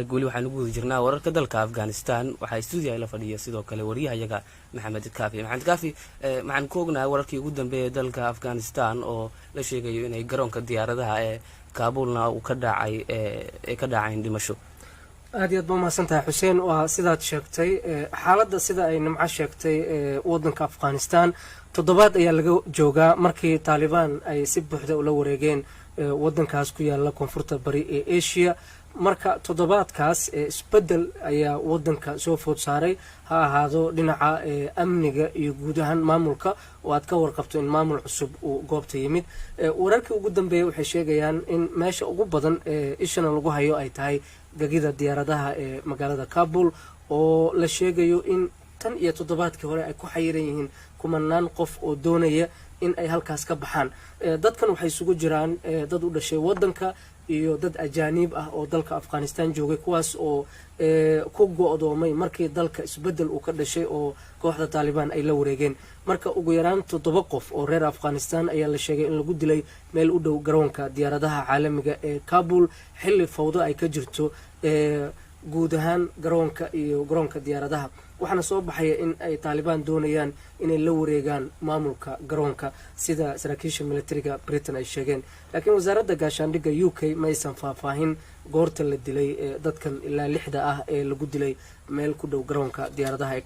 guuli waxaan ugu wada jirnaa wararka dalka Afghanistan waxa studio la fadhiya sidoo kale wariyahayaga Maxamed Kaafi maxaan ku ognahay wararkii ugu dambeeyay dalka Afghanistan oo la sheegayo inay garoonka diyaaradaha ee Kabulna uu ka dhacay dhimasho. aad iyo aad baa mahadsantahay Xuseen. waa sidaad sheegtay xaaladda sida ay nimco sheegtay wadanka Afghanistan toddobaad ayaa laga joogaa markii Taliban ay si buuxda ula wareegeen wadankaas ku yaala koonfurta bari ee Asia. marka toddobaadkaas isbedel ayaa wadanka soo food saaray ha ahaado dhinaca amniga iyo guud ahaan maamulka oo aad ka warqabto in maamul cusub uu goobta yimid. wararkii ugu dambeeyay waxay sheegayaan in meesha ugu badan ishana lagu hayo ay tahay gagida diyaaradaha ee magaalada Kabul oo la sheegayo in tan iyo toddobaadkii hore ay ku xayiran yihiin kumanaan qof oo doonaya in ay halkaas ka baxaan. dadkan waxay isugu jiraan dad u dhashay wadanka iyo dad ajaanib ah oo dalka Afghanistan joogay kuwaas oo ku go'doomay markii dalka isbedel uu ka dhashay oo kooxda Taliban ay la wareegeen. marka ugu yaraan 7 qof oo reer Afghanistan ayaa la sheegay in lagu dilay meel u dhow garoonka diyaaradaha caalamiga ee Kabul xilli fawdo ay ka jirto guud ahaan garoonka diyaaradaha. waxaana soo baxaya in ay Taliban doonayaan inay la wareegaan maamulka garoonka sida saraakiisha militariga Britain ay sheegeen. laakiin wasaaradda gaashaandhigga UK ma aysan faahfaahin goorta la dilay dadkan ilaa 6 ah ee lagu dilay meel ku dhow garoonka diyaaradaha ee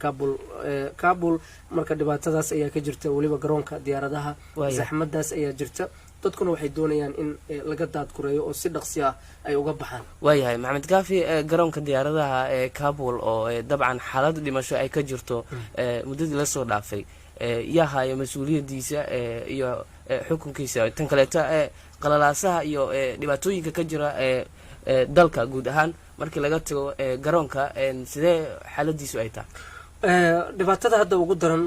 Kabul. marka dhibaatadaas ayaa ka jirta waliba garoonka diyaaradaha zaxmadaas ayaa jirta. dadkuna waxay doonayaan in laga daadkureeyo oo si dhaqsi ah ay uga baxaan. waayahay Maxamed Kaafi garoonka diyaaradaha ee Kabul oo dabcan xaalad dhimasho ay ka jirto muddadii la soo dhaafay yahay mas'uuliyadiisa iyo xukunkiisa tan kaleeta qalalaasaha iyo dhibaatooyinka ka jira dalka guud ahaan markii laga tago garoonka sidee xaaladiisu ay tahay. dhibaatada hadda ugu daran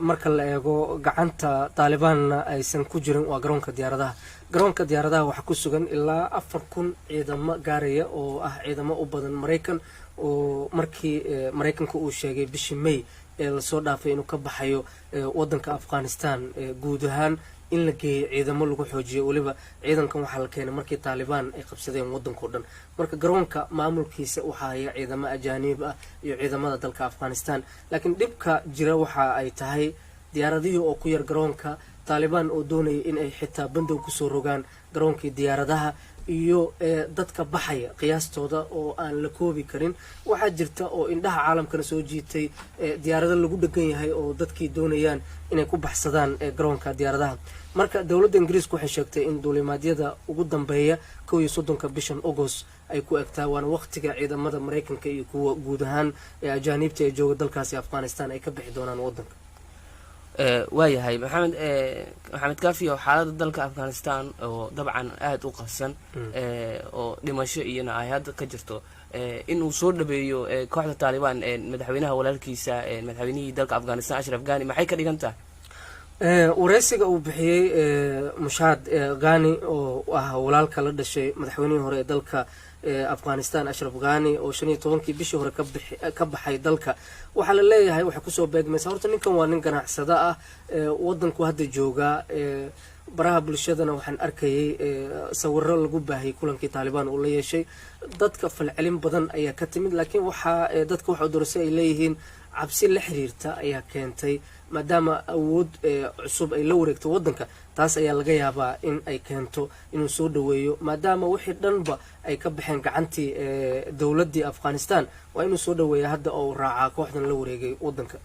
marka la eego gacanta Talibanna aysan ku jirin waa garoonka diyaaradaha waxaa ku sugan ilaa 4,000 ciidamo gaaraya oo ah ciidamo u badan Mareykan oo markii Mareykanka uu sheegay bishii May ee la soo dhaafay inuu ka baxayo wadanka Afghanistan guud ahaan in la geeyo ciidamo lagu xoojiyo waliba ciidankan waxaa la keenay markii Taliban ay qabsadeen wadanka dhan. marka garoonka maamulkiisa waxaa haya ciidamo ajaanib ah iyo ciidamada dalka Afghanistan. laakiin dhibka jira waxa ay tahay diyaaradihii oo ku yar garoonka Taliban oo doonaya in ay xitaa bandow ku soo rogaan garoonkii diyaaradaha iyo dadka baxaya qiyaastooda oo aan la koobi karin. waxaa jirta oo indhaha caalamkana soo jiitay diyaarado lagu dhagan yahay oo dadkii doonayaan inay ku baxsadaan garoonka diyaaradaha. marka dawladda Ingiriiska waxay sheegtay in duulimaadyada ugu dambeeya 31 bishan August ay ku egtaa waana waqtiga ciidamada Mareykanka iyo kuwa guud ahaan ajaanibta ee jooga dalkaasi Afghanistan ay ka bixi doonaan wadanka. waayahay Maxamed Kaafi oo xaaladda dalka Afghanistan oo dabcan aad u qabsan oo dhimasho iyana ay hadda ka jirto inuu soo dhabeeyo kooxda Taliban madaxweynaha walaalkiisa madaxweynihii dalka Afghanistan Ashraf Ghani maxay ka dhigan tahay. wareysiga uu bixiyay Mushaad Ghani oo ah walaalka la dhashay madaxweynihii hore ee dalka Afghanistan Ashraf Ghani oo 15kii bishii hore ka baxay dalka waxa la leeyahay waxa ku soo beegmaysa horta ninkan waa nin ganacsada ah wadanku hadda jooga baraha bulshadana waxaan arkayay sawirro lagu baahiyay kulankii Taliban oo la yeeshay. dadka falcelin badan ayaa ka timid laakiin dadka waxa doorasho ay leeyihiin cabsi la xiriirta ayaa keentay maadaama awood cusub ay la wareegto wadanka. taas ayaa laga yaabaa in ay keento inuu soo dhaweeyo maadaama wixii dhanba ay ka baxeen gacantii dawladii Afghanistan waa inuu soo dhaweeyo hadda oo raaca kooxdan la wareegay wadanka.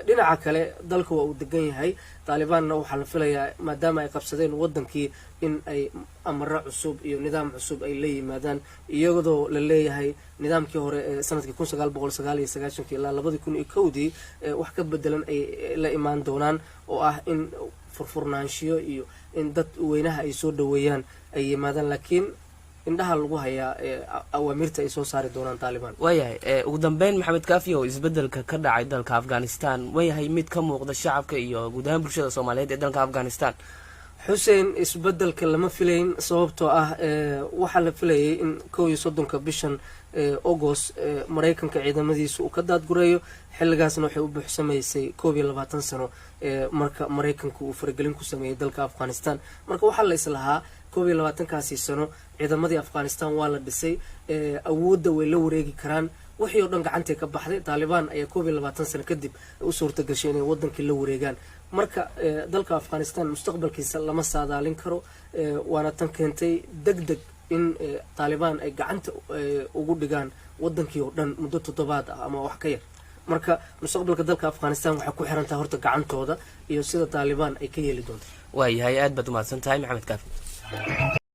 dhinaca kale dalka waa uu degan yahay. Talibanna waxaa la filayaa maadaama ay qabsadeen wadankii in ay amaro cusub iyo nidaam cusub ay la yimaadaan iyadoo la leeyahay nidaamkii hore ee sanadkii 1999 ilaa 2001 wax ka bedelan ay la imaan doonaan oo ah in furfurnaanshiyo iyo in dad weynaha ay soo dhaweeyaan ay yimaadaan. laakiin indhaha lagu hayaa awaamirta ay soo saari doonaan Taliban. waayahay ugu dambeyn Maxamed Kaafi oo isbedelka ka dhacay dalka Afghanistan waayahay mid ka muuqda shacabka iyo guud ahaan bulshada Soomaaliyeed ee dalka Afghanistan. Xuseen isbedelka lama filayn sababtoo ah waxa la filayay in 31 bishan August Mareykanka ciidamadiisu uu ka daadgureeyo xilligaasna waxay u buuxsamaysay 22 sano marka Mareykanku uu faragelin ku sameeyay dalka Afghanistan. marka waxa la islahaa 22 kaasi sano ciidamadii afghanistan waa la dhisay awoodda way la wareegi karaan wixii oo dhan gacantay ka baxday taalibaan ayaa 21 sano kadib u suurta gashay inay wadankii la wareegaan marka dalka afghanistan mustaqbalkiisa lama saadaalin karo waana tan keentay degdeg in taalibaan ay gacanta ugu dhigaan wadankii oo dhan muddo 7 ah ama wax ka yar marka mustaqbalka dalka afghanistan waxay ku xiran tahay horta gacantooda iyo sida taalibaan ay ka yeeli doonto waayahay aad baad u mahadsantahay maxamed kaafi